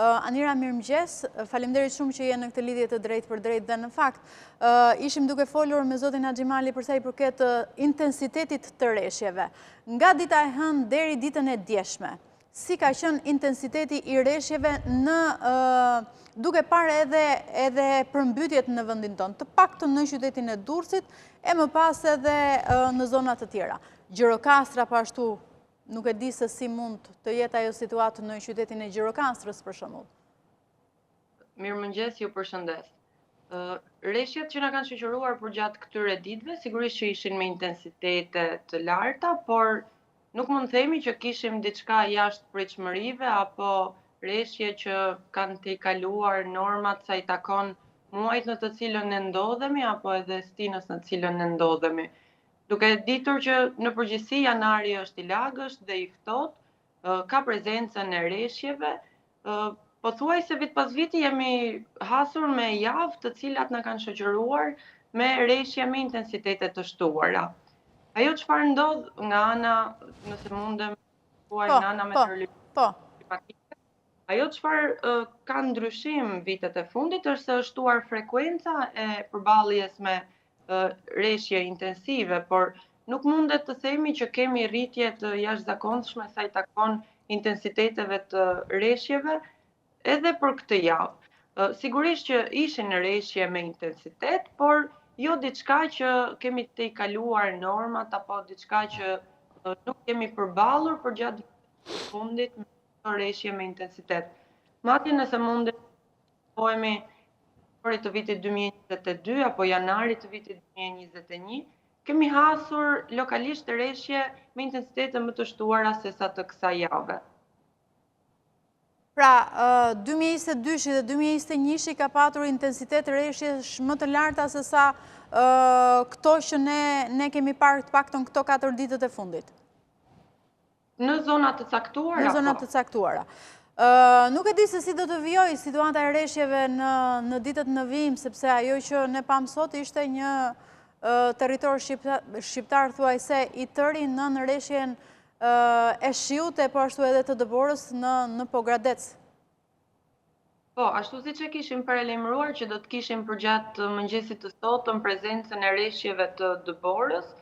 Anira, mirëmëngjes, faleminderit shumë që jenë në këtë lidhje të drejtë për drejtë dhe në fakt, ishim duke folur me zotin Haxhimali për sa i përket intensitetit të rreshjeve. Nga dita e hënë deri ditën e djeshme, si ka qenë intensiteti i rreshjeve në duke parë edhe përmbytjet në vendin tonë, të paktën në qytetin e Durrësit e më pas edhe në zonat të tjera. Gjirokastra pashtu, nuk e di se si mund të jetë ajo situatë në qytetin e Gjirokastrës për shembull. Mirëmëngjes, ju përshëndes. Rreshjet që na kanë shoqëruar për gjatë këtyre ditëve, sigurisht që ishin me intensitete të larta, por nuk mund të themi që kishim diçka jashtë pritshmërive apo rreshje që kanë të kaluar normat sa i takon muajit në të cilën ne ndodhemi apo edhe stinës në të cilën ne ndodhemi. Duke ditur që në përgjithësi janari është i lagësht dhe i ftohtë, ka prezencën e rreshjeve, pothuajse vit pas viti jemi hasur me javë të cilat na kanë shoqëruar me rreshje me intensitete të shtuara. Ajo çfarë ndodh nga ana, nëse mundem thuaj nga ana meteorologjike, ajo çfarë ka ndryshim vitet e fundit është se është shtuar frekuenca e përballjes me rreshje intensive, por nuk mundet të themi që kemi rritje të jashtëzakonshme sa i takon intensiteteve të rreshjeve edhe për këtë javë. Sigurisht që ishin rreshje me intensitet, por jo diçka që kemi të i kaluar normat apo diçka që nuk kemi përballur për gjatë viteve të fundit me rreshje me intensitet. Madje nëse mundet të thojmë të vitit 2022 apo janarit të vitit 2021, kemi hasur lokalisht rreshje me intensitete më të shtuara se sa të kësaj jave. Pra, 2022 dhe 2021 ka patur intensitet rreshjesh më të larta se sa këto që ne kemi parë të paktën këto 4 ditët e fundit. Në zonat të caktuara. Në zonat të caktuara. Nuk e di se si do të vijoj situata e rreshjeve në ditët në vijim, sepse ajo që ne pam sot ishte një territor shqiptar thuajse i tëri në rreshjen e shiut e po ashtu edhe të Dëborës në Pogradec. Po, ashtu siç e kishim paralajmëruar që do të kishim përgjatë mëngjesit të sotëm prezencën e rreshjeve të Dëborës,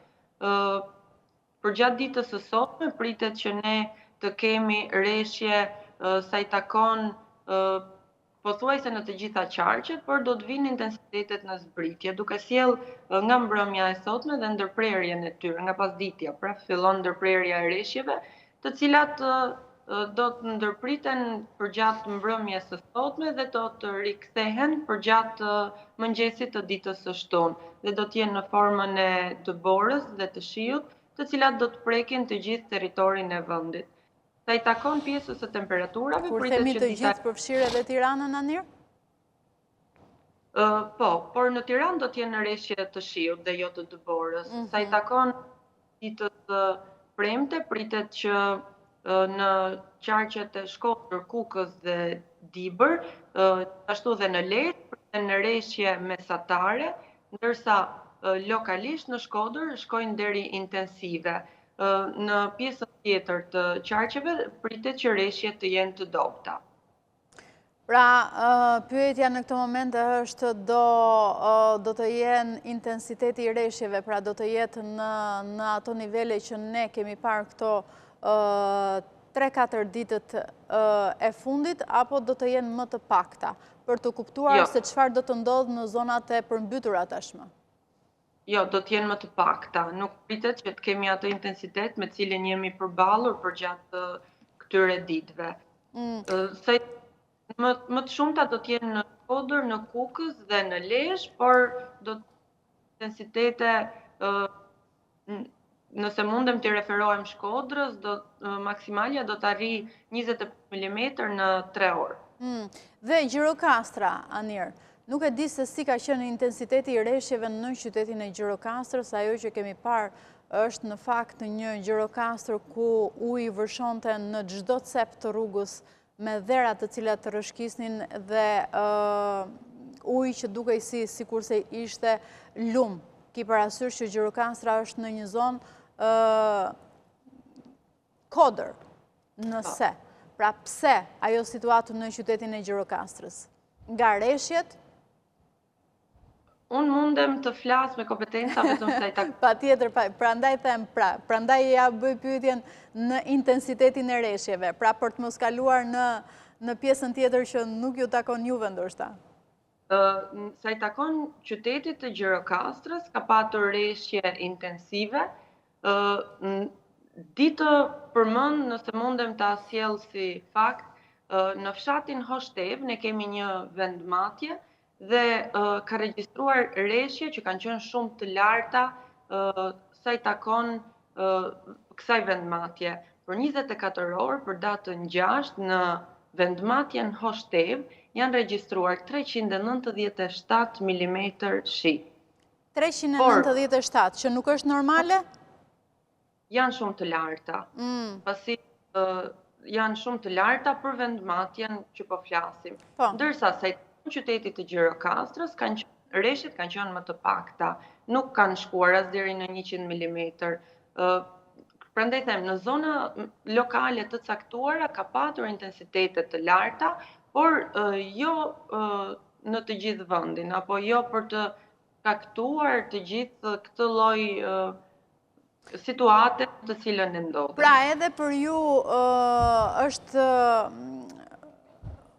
përgjatë ditës së sotme pritet që ne të kemi rreshje sa i takon pothuajse në të gjitha qarqet, por do të vinë intensitetet në zbritje, duke sjell nga mbrëmja e sotme dhe ndërprerjen e tyre, nga pasditja, pra fillon ndërprerja e rreshjeve, të cilat do të ndërpriten përgjatë mbrëmjes së sotme dhe do të rikthehen përgjatë mëngjesit të ditës së shtunë dhe do të jenë në formën e Dëborës dhe të shiut, të cilat do të prekin të gjithë territorin e vendit. Sa i takon pjesës së temperaturave, kur themi të gjithë përfshirë edhe Tiranën, Anir? Po, por në Tiranë do të jenë rreshje të shiut dhe jo të Dëborës. Sa i takon ditës premte, pritet që në qarqet e Shkodër, Kukës dhe Dibër, ashtu dhe në Lezhë, priten në rreshje mesatare, ndërsa lokalisht në Shkodër shkojnë deri intensive. Në pjesën tjetër të qarqeve pritet që rreshjet të jenë të dobta. Pra, pyetja në këtë moment është do të jenë intensiteti i rreshjeve, pra do të jetë në ato nivele që ne kemi parë këto 3-4 ditët e fundit, apo do të jenë më të pakta, për të kuptuar se çfarë do të ndodhë në zonat e përmbytura tashmë? Jo, do të jenë më të pakta. Nuk pritet që të kemi atë intensitet me cilin jemi përballur për gjatë këtyre ditëve. Më të shumta do të jenë në Shkodër, në Kukës dhe në Lezhë, por do të intensitete, nëse mundem të referohem Shkodrës, maksimalja do të arrijë 25 mm në 3 orë. Dhe Gjirokastra, Anir, nuk e di se si ka qenë intensiteti i rreshjeve në qytetin e Gjirokastrës, ajo që kemi parë është në fakt një Gjirokastër ku uji vërshonte në çdo cep të rrugës me dhera të cilat të rrëshkisnin dhe ujë që dukej sikurse ishte lum. Ki parasysh që Gjirokastra është në një zonë kodër, nëse. Pra pse ajo situatë në qytetin e Gjirokastrës? Nga rreshjet? Unë mundem të flas me kompetenca vetëm sa i takon. Pa tjetër, prandaj them, prandaj ja bëj pyetjen në intensitetin e rreshjeve, pra për të mos kaluar në pjesën tjetër që nuk ju takon juve ndoshta. Sa i takon qytetit të Gjirokastrës, ka patur rreshje intensive. Di të përmend nëse mundem ta sjell si fakt, në fshatin Hoshtev ne kemi një vendmatje dhe ka regjistruar rreshje që kanë qenë shumë të larta sa i takon kësaj vendmatje. Për 24 orë për datën 6 në vendmatjen Hoshtev janë regjistruar 397 mm shi. 397, që nuk është normale? Janë shumë të larta. Pasi janë shumë të larta për vendmatjen që po flasim. Ndërsa sa i takon qytetit të Gjirokastrës, rreshjet kanë qenë më të pakta, nuk kanë shkuar as deri në 100 mm. Prandaj them, në zona lokale të caktuara ka patur intensitete të larta, por jo në të gjithë vendin, apo jo për të caktuar të gjithë këtë lloj situate të cilën e ndodhen. Pra edhe për ju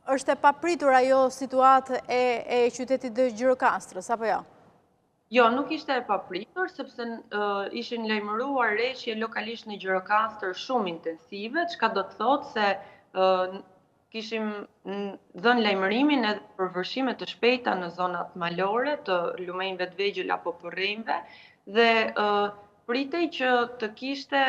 është e papritur ajo situatë e qytetit të Gjirokastrës, apo jo? Jo, nuk ishte e papritur, sepse ishin lajmëruar rreshje lokalisht në Gjirokastër shumë intensive, çka do të thotë se kishim dhënë lajmërimin edhe për vërshime të shpejta në zonat malore të lumenjve të vegjël apo përrejmve, dhe pritej që të kishte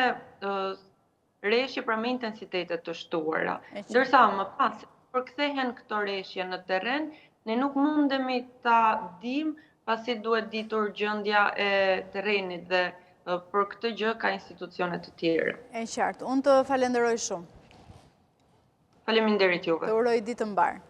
rreshje pra me intensitete të shtuara. Ndërsa më pas përkthehen këto rreshje në terren, ne nuk mundemi ta dim pasi duhet ditur gjendja e terrenit dhe për këtë gjë ka institucione të tjera. E qartë, unë të falenderoj shumë. Faleminderit juve. Të uroj ditë mbar.